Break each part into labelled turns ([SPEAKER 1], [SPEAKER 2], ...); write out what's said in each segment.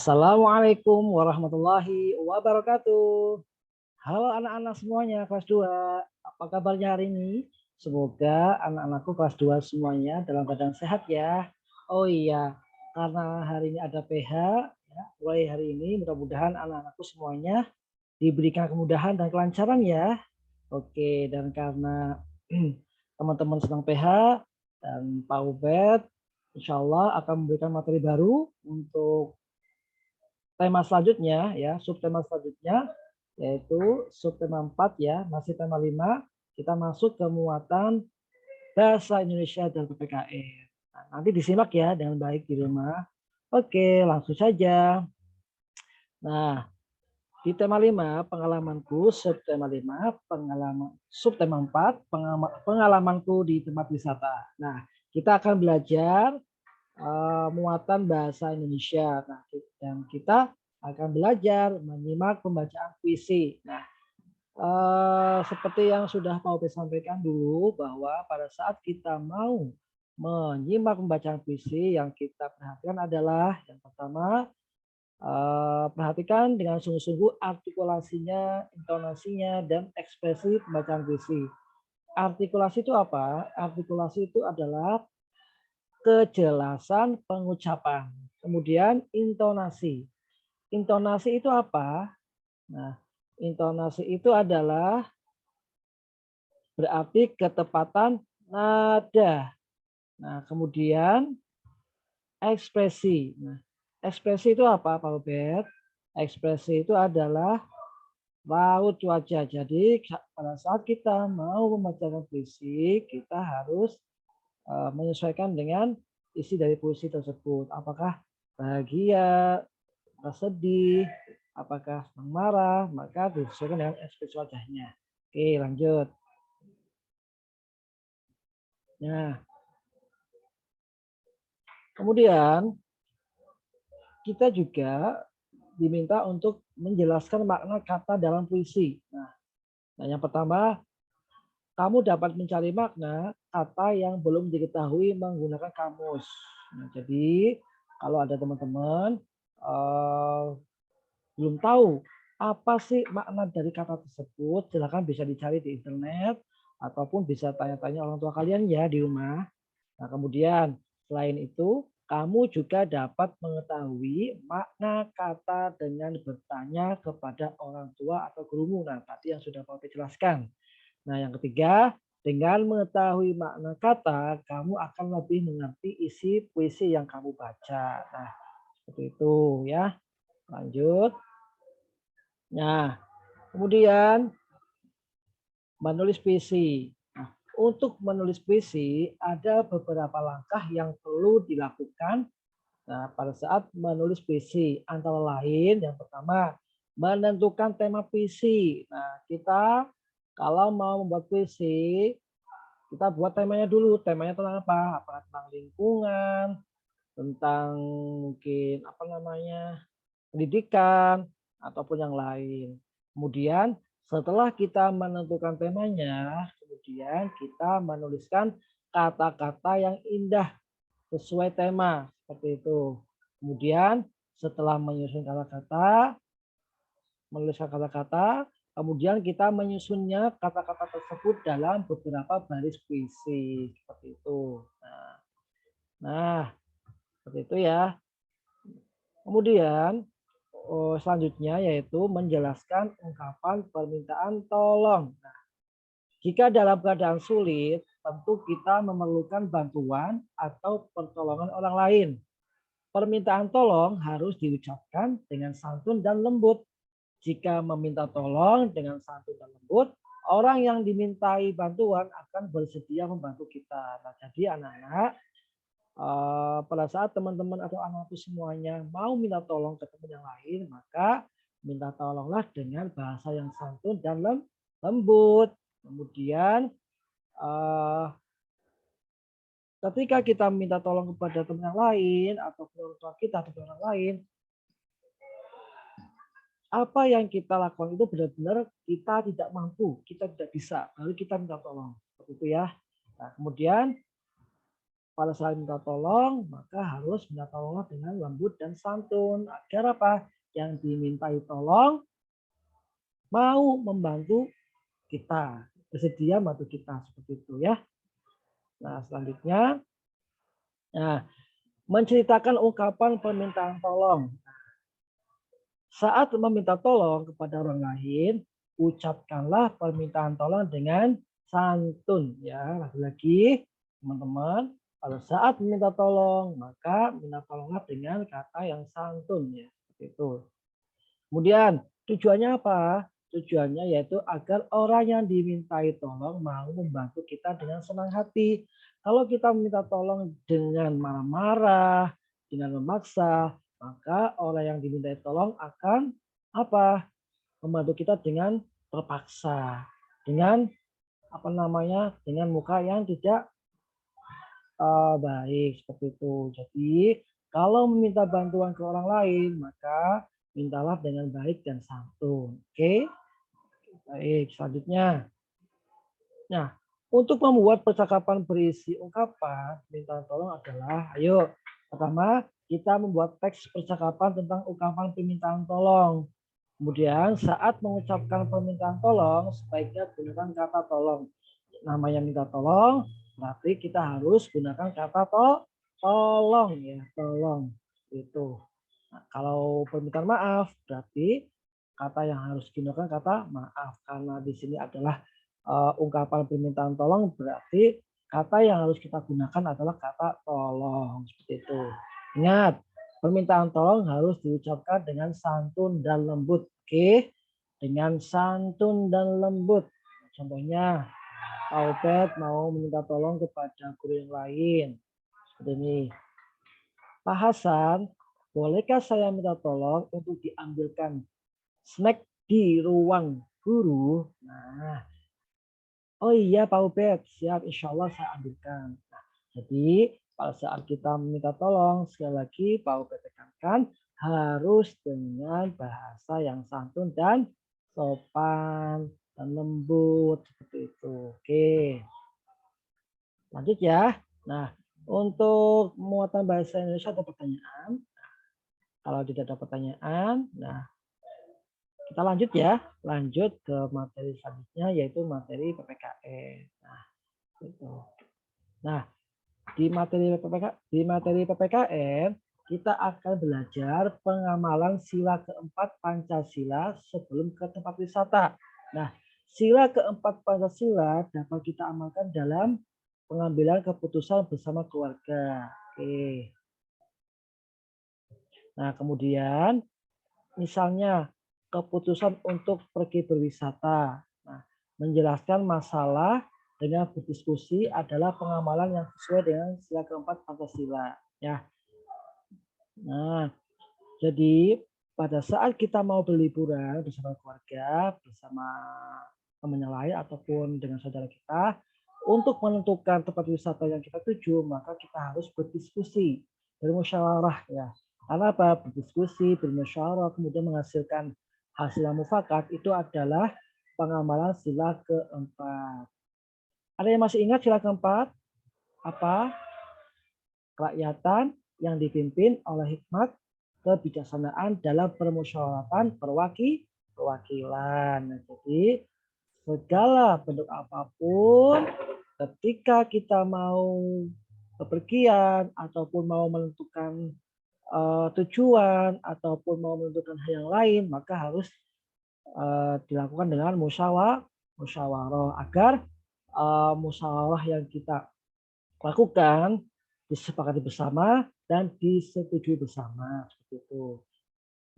[SPEAKER 1] Assalamualaikum warahmatullahi wabarakatuh. Halo anak-anak semuanya kelas 2. Apa kabarnya hari ini? Semoga anak-anakku kelas 2 semuanya dalam keadaan sehat ya. Oh iya, karena hari ini ada PH, ya, mulai hari ini mudah-mudahan anak-anakku semuanya diberikan kemudahan dan kelancaran ya. Oke, dan karena teman-teman sedang PH dan Pak Ubed insya Allah akan memberikan materi baru untuk tema selanjutnya ya, subtema selanjutnya yaitu subtema 4 ya, masih tema 5, kita masuk ke muatan bahasa Indonesia dan PPKN. Nah, nanti disimak ya dengan baik di rumah. Oke, langsung saja. Nah, di tema 5 pengalamanku, subtema 5 pengalaman, subtema 4 pengalamanku di tempat wisata. Nah, kita akan belajar muatan bahasa Indonesia. Nah, dan kita akan belajar menyimak pembacaan puisi. Nah, seperti yang sudah Pak Ope sampaikan dulu bahwa pada saat kita mau menyimak pembacaan puisi yang kita perhatikan adalah yang pertama perhatikan dengan sungguh-sungguh artikulasinya, intonasinya, dan ekspresi pembacaan puisi. Artikulasi itu apa? Artikulasi itu adalah kejelasan pengucapan. Kemudian intonasi. Intonasi itu apa? Nah, intonasi itu adalah berarti ketepatan nada. Nah, kemudian ekspresi. Nah, ekspresi itu apa, Pak Robert? Ekspresi itu adalah raut wajah. Jadi pada saat kita mau membacakan puisi, kita harus menyesuaikan dengan isi dari puisi tersebut. Apakah bahagia, apakah sedih, apakah marah, maka disesuaikan dengan ekspresi wajahnya. Oke, lanjut. Nah, kemudian kita juga diminta untuk menjelaskan makna kata dalam puisi. Nah, yang pertama, kamu dapat mencari makna kata yang belum diketahui menggunakan kamus. Nah, jadi kalau ada teman-teman belum tahu apa sih makna dari kata tersebut, silakan bisa dicari di internet ataupun bisa tanya-tanya orang tua kalian ya di rumah. Nah, kemudian selain itu, kamu juga dapat mengetahui makna kata dengan bertanya kepada orang tua atau gurumu. Nah, tadi yang sudah Pak jelaskan. Nah, yang ketiga, dengan mengetahui makna kata, kamu akan lebih mengerti isi puisi yang kamu baca. Nah, seperti itu ya. Lanjut. Nah, kemudian menulis puisi. Nah, untuk menulis puisi ada beberapa langkah yang perlu dilakukan pada saat menulis puisi. Antara lain yang pertama, menentukan tema puisi. Nah, kita kalau mau membuat puisi, kita buat temanya dulu. Temanya tentang apa? Apakah tentang lingkungan, tentang mungkin apa namanya, pendidikan, ataupun yang lain. Kemudian setelah kita menentukan temanya, kemudian kita menuliskan kata-kata yang indah sesuai tema seperti itu. Kemudian setelah menyusun kata-kata, menuliskan kata-kata, kemudian kita menyusunnya kata-kata tersebut dalam beberapa baris puisi seperti itu. Nah, seperti itu ya. Kemudian selanjutnya yaitu menjelaskan ungkapan permintaan tolong. Nah, jika dalam keadaan sulit, tentu kita memerlukan bantuan atau pertolongan orang lain. Permintaan tolong harus diucapkan dengan santun dan lembut. Jika meminta tolong dengan santun dan lembut, orang yang dimintai bantuan akan bersedia membantu kita. Nah, jadi anak-anak, pada saat teman-teman atau anak itu semuanya mau minta tolong ke teman yang lain, maka minta tolonglah dengan bahasa yang santun dan lembut. Kemudian ketika kita minta tolong kepada teman yang lain atau orang tua kita atau orang lain, apa yang kita lakukan itu benar-benar kita tidak mampu, kita tidak bisa, baru kita minta tolong. Seperti itu ya. Nah, kemudian pada saat minta tolong, maka harus minta tolong dengan lembut dan santun. Agar apa? Yang dimintai tolong mau membantu kita, bersedia membantu kita seperti itu ya. Nah, selanjutnya, nah, menceritakan ungkapan permintaan tolong. Saat meminta tolong kepada orang lain, ucapkanlah permintaan tolong dengan santun ya. Lagi-lagi teman-teman, pada saat meminta tolong, maka minta tolonglah dengan kata yang santun ya. Seperti itu. Kemudian tujuannya apa? Tujuannya yaitu agar orang yang dimintai tolong mau membantu kita dengan senang hati. Kalau kita meminta tolong dengan marah-marah, dengan memaksa, maka orang yang dimintai tolong akan apa? Membantu kita dengan terpaksa, dengan apa namanya? Dengan muka yang tidak baik seperti itu. Jadi kalau meminta bantuan ke orang lain, maka mintalah dengan baik dan santun. Oke, baik. Selanjutnya, nah untuk membuat percakapan berisi ungkapan minta tolong adalah, ayo pertama kita membuat teks percakapan tentang ungkapan permintaan tolong. Kemudian saat mengucapkan permintaan tolong, sebaiknya gunakan kata tolong. Namanya minta tolong, berarti kita harus gunakan kata tolong ya, tolong itu. Nah, kalau permintaan maaf, berarti kata yang harus digunakan kata maaf karena di sini adalah ungkapan permintaan tolong, berarti kata yang harus kita gunakan adalah kata tolong seperti itu. Ingat, permintaan tolong harus diucapkan dengan santun dan lembut. Oke, dengan santun dan lembut. Contohnya, Pak Ubed mau meminta tolong kepada guru yang lain. Seperti ini. Pak Hasan, bolehkah saya minta tolong untuk diambilkan snack di ruang guru? Nah, oh iya Pak Ubed, siap, insya Allah saya ambilkan. Nah, jadi pada saat kita meminta tolong, sekali lagi Pak Ubed tekankan harus dengan bahasa yang santun dan sopan dan lembut seperti itu. Oke, lanjut ya. Nah, untuk muatan bahasa Indonesia ada pertanyaan. Kalau tidak ada pertanyaan, nah kita lanjut ya. Lanjut ke materi selanjutnya yaitu materi PPKN. Nah, itu. Nah, di materi PPKN kita akan belajar pengamalan sila keempat Pancasila sebelum ke tempat wisata. Nah, sila keempat Pancasila dapat kita amalkan dalam pengambilan keputusan bersama keluarga. Oke. Nah, kemudian misalnya keputusan untuk pergi berwisata. Nah, menjelaskan masalah dengan berdiskusi adalah pengamalan yang sesuai dengan sila keempat Pancasila. Ya. Nah, jadi pada saat kita mau berliburan bersama keluarga, bersama teman yang lain ataupun dengan saudara kita, untuk menentukan tempat wisata yang kita tuju, maka kita harus berdiskusi, bermusyawarah ya. Karena apa? Berdiskusi, bermusyawarah, kemudian menghasilkan hasil yang mufakat itu adalah pengamalan sila keempat. Ada yang masih ingat sila keempat? Apa? Kerakyatan yang dipimpin oleh hikmat kebijaksanaan dalam permusyawaratan perwakilan. Jadi segala bentuk apapun ketika kita mau bepergian ataupun mau menentukan tujuan ataupun mau menentukan hal yang lain, maka harus dilakukan dengan musyawarah agar musyawarah yang kita lakukan disepakati bersama dan disetujui bersama seperti itu.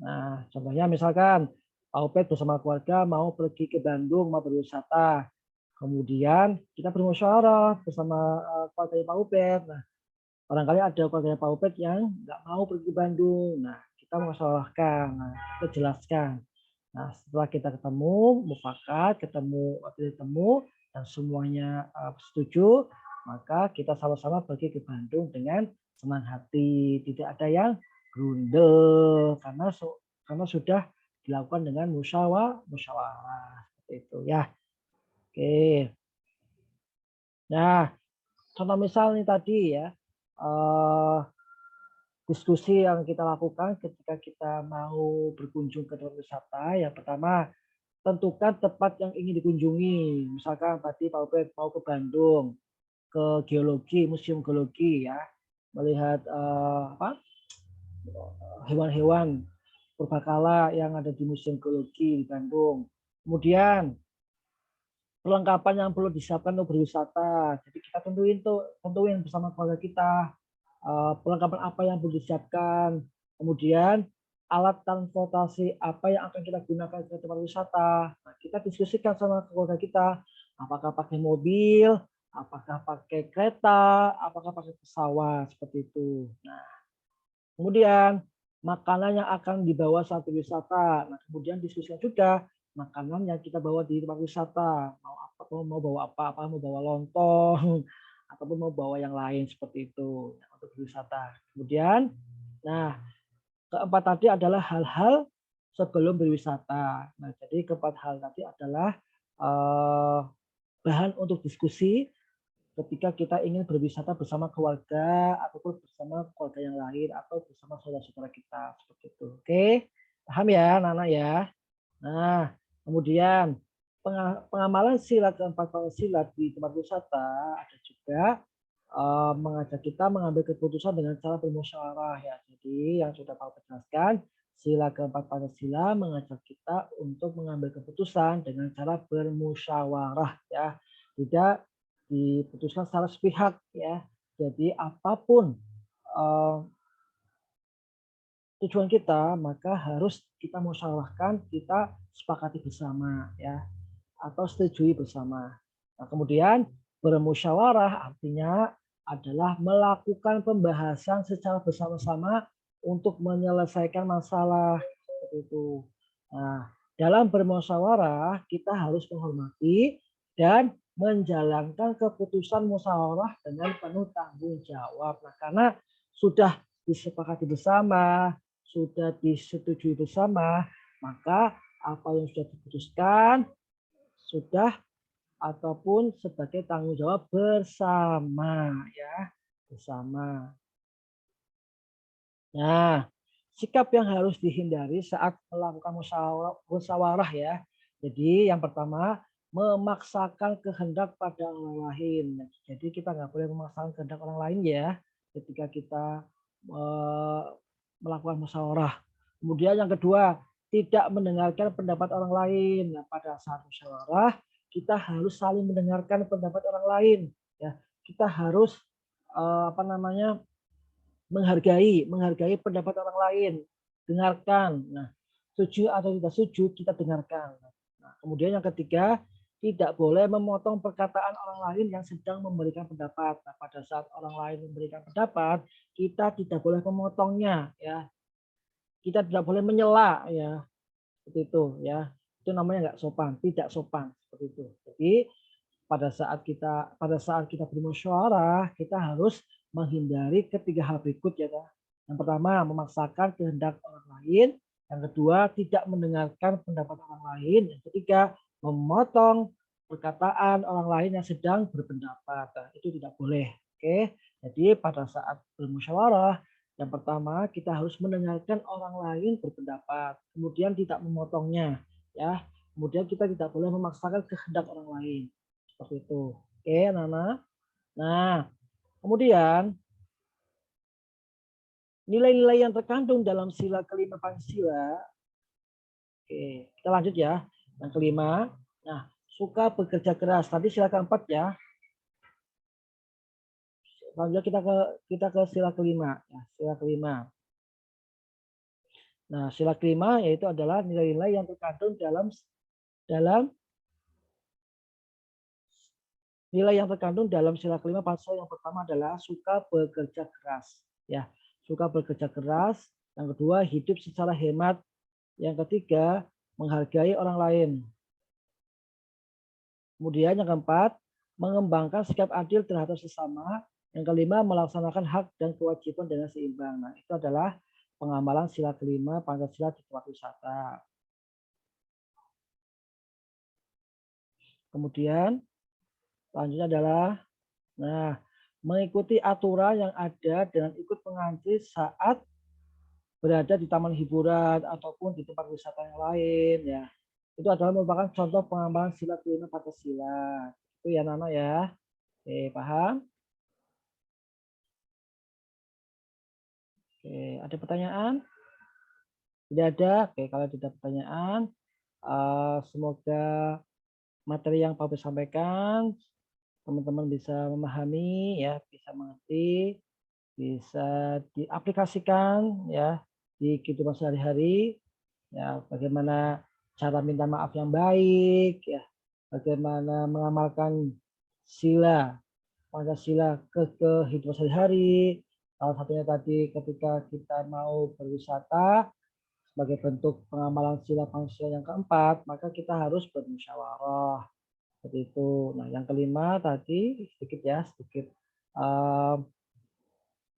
[SPEAKER 1] Nah, contohnya misalkan Pak Opet bersama keluarga mau pergi ke Bandung mau berwisata. Kemudian kita bermusyawarah bersama keluarga Pak Opet. Nah, barangkali ada keluarga Pak Opet yang nggak mau pergi ke Bandung. Nah, kita musyawarahkan, nah, kita jelaskan. Nah, setelah kita ketemu, mufakat, ketemu dan semuanya setuju, maka kita sama-sama pergi ke Bandung dengan senang hati, tidak ada yang grundel karena sudah dilakukan dengan musyawarah seperti itu ya. Oke. Nah, contoh misal nih tadi ya, eh, diskusi yang kita lakukan ketika kita mau berkunjung ke tempat wisata. Yang pertama, tentukan tempat yang ingin dikunjungi. Misalkan tadi Pak Ubed mau ke Bandung, ke geologi, museum geologi ya, melihat hewan-hewan purbakala yang ada di museum geologi di Bandung. Kemudian perlengkapan yang perlu disiapkan untuk berwisata. Jadi kita tentuin bersama keluarga kita perlengkapan apa yang perlu disiapkan. Kemudian alat transportasi apa yang akan kita gunakan ke tempat wisata. Nah, kita diskusikan sama keluarga kita, apakah pakai mobil, apakah pakai kereta, apakah pakai pesawat, seperti itu. Nah, kemudian makanan yang akan dibawa saat berwisata. Nah, kemudian diskusikan juga makanan yang kita bawa di tempat wisata. Mau bawa apa mau bawa lontong, ataupun mau bawa yang lain seperti itu untuk berwisata. Kemudian, nah keempat tadi adalah hal-hal sebelum berwisata. Nah, jadi keempat hal tadi adalah bahan untuk diskusi ketika kita ingin berwisata bersama keluarga ataupun bersama keluarga yang lain atau bersama saudara-saudara kita seperti itu. Oke, paham ya, Nana ya. Nah, kemudian pengamalan sila keempat Pancasila di tempat wisata ada juga mengajak kita mengambil keputusan dengan cara bermusyawarah ya. Jadi yang sudah Pak jelaskan, sila keempat Pancasila mengajak kita untuk mengambil keputusan dengan cara bermusyawarah ya. Tidak diputuskan secara sepihak ya. Jadi apapun tujuan kita, maka harus kita musyawarahkan, kita sepakati bersama ya, atau setujui bersama. Nah, kemudian bermusyawarah artinya adalah melakukan pembahasan secara bersama-sama untuk menyelesaikan masalah seperti itu. Nah, dalam bermusyawarah kita harus menghormati dan menjalankan keputusan musyawarah dengan penuh tanggung jawab. Nah, karena sudah disepakati bersama, sudah disetujui bersama, maka apa yang sudah diputuskan sudah ataupun sebagai tanggung jawab bersama ya, bersama. Nah, sikap yang harus dihindari saat melakukan musyawarah ya. Jadi yang pertama, memaksakan kehendak pada orang lain. Jadi kita nggak boleh memaksakan kehendak orang lain ya ketika kita melakukan musyawarah. Kemudian yang kedua, tidak mendengarkan pendapat orang lain. Nah, pada saat musyawarah, kita harus saling mendengarkan pendapat orang lain. Ya, kita harus menghargai pendapat orang lain. Dengarkan. Nah, setuju atau tidak setuju kita dengarkan. Nah, kemudian yang ketiga, tidak boleh memotong perkataan orang lain yang sedang memberikan pendapat. Nah, pada saat orang lain memberikan pendapat, kita tidak boleh memotongnya ya. Kita tidak boleh menyela ya. Seperti itu ya. Itu namanya nggak sopan, tidak sopan seperti itu. Jadi pada saat kita bermusyawarah, kita harus menghindari ketiga hal berikut ya. Yang pertama, memaksakan kehendak orang lain. Yang kedua, tidak mendengarkan pendapat orang lain. Yang ketiga, memotong perkataan orang lain yang sedang berpendapat. Nah, itu tidak boleh. Oke. Jadi pada saat bermusyawarah, yang pertama kita harus mendengarkan orang lain berpendapat, kemudian tidak memotongnya, ya. Kemudian kita tidak boleh memaksakan kehendak orang lain. Seperti itu. Oke, Nana. Nah, kemudian nilai-nilai yang terkandung dalam sila kelima Pancasila. Oke, kita lanjut ya. Yang kelima. Nah, suka bekerja keras. Tadi sila keempat ya. Selanjutnya kita ke sila kelima. Ya, sila kelima. Nah, sila kelima yaitu adalah nilai-nilai yang terkandung dalam nilai yang terkandung dalam sila kelima Pancasila. Yang pertama adalah suka bekerja keras, ya, suka bekerja keras. Yang kedua, hidup secara hemat. Yang ketiga, menghargai orang lain. Kemudian yang keempat, mengembangkan sikap adil terhadap sesama. Yang kelima, melaksanakan hak dan kewajiban dengan seimbang. Nah, itu adalah pengamalan sila kelima Pancasila di tempat wisata. Kemudian selanjutnya adalah, nah, mengikuti aturan yang ada dan ikut mengantri saat berada di taman hiburan ataupun di tempat wisata yang lain ya. Itu adalah merupakan contoh pengamalan sila kelima Pancasila. Itu ya Nana ya. Oke, paham? Oke, ada pertanyaan? Tidak ada? Oke, kalau tidak ada pertanyaan, semoga materi yang Pak Bes sampaikan teman-teman bisa memahami ya, bisa mengerti, bisa diaplikasikan ya di kehidupan sehari-hari ya, bagaimana cara minta maaf yang baik ya, bagaimana mengamalkan sila Pancasila ke kehidupan sehari-hari. Salah satunya tadi ketika kita mau berwisata sebagai bentuk pengamalan sila Pancasila yang keempat, maka kita harus bermusyawarah seperti itu. Nah, yang kelima tadi sedikit ya, sedikit uh,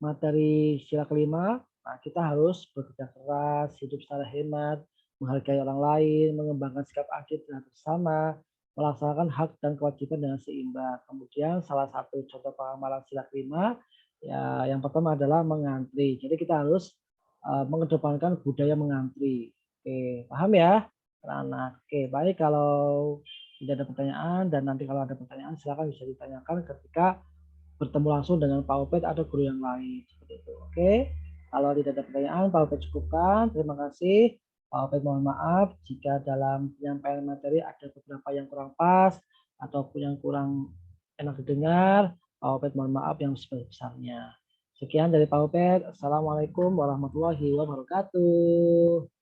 [SPEAKER 1] materi sila kelima. Nah, kita harus bekerja keras, hidup secara hemat, menghargai orang lain, mengembangkan sikap adil dan bersama, melaksanakan hak dan kewajiban dengan seimbang. Kemudian salah satu contoh pengamalan sila kelima ya yang pertama adalah mengantri. Jadi kita harus mengedepankan budaya mengantri. Oke, paham ya? Anak. Oke, baik kalau tidak ada pertanyaan dan nanti kalau ada pertanyaan silakan bisa ditanyakan ketika bertemu langsung dengan Pak Opet atau guru yang lain seperti itu. Oke. Kalau tidak ada pertanyaan, Pak Opet cukupkan. Terima kasih. Pak Opet mohon maaf jika dalam penyampaian materi ada beberapa yang kurang pas ataupun yang kurang enak didengar. Pak Opet mohon maaf yang sebesar-besarnya. Sekian dari Pak Opet. Assalamualaikum warahmatullahi wabarakatuh.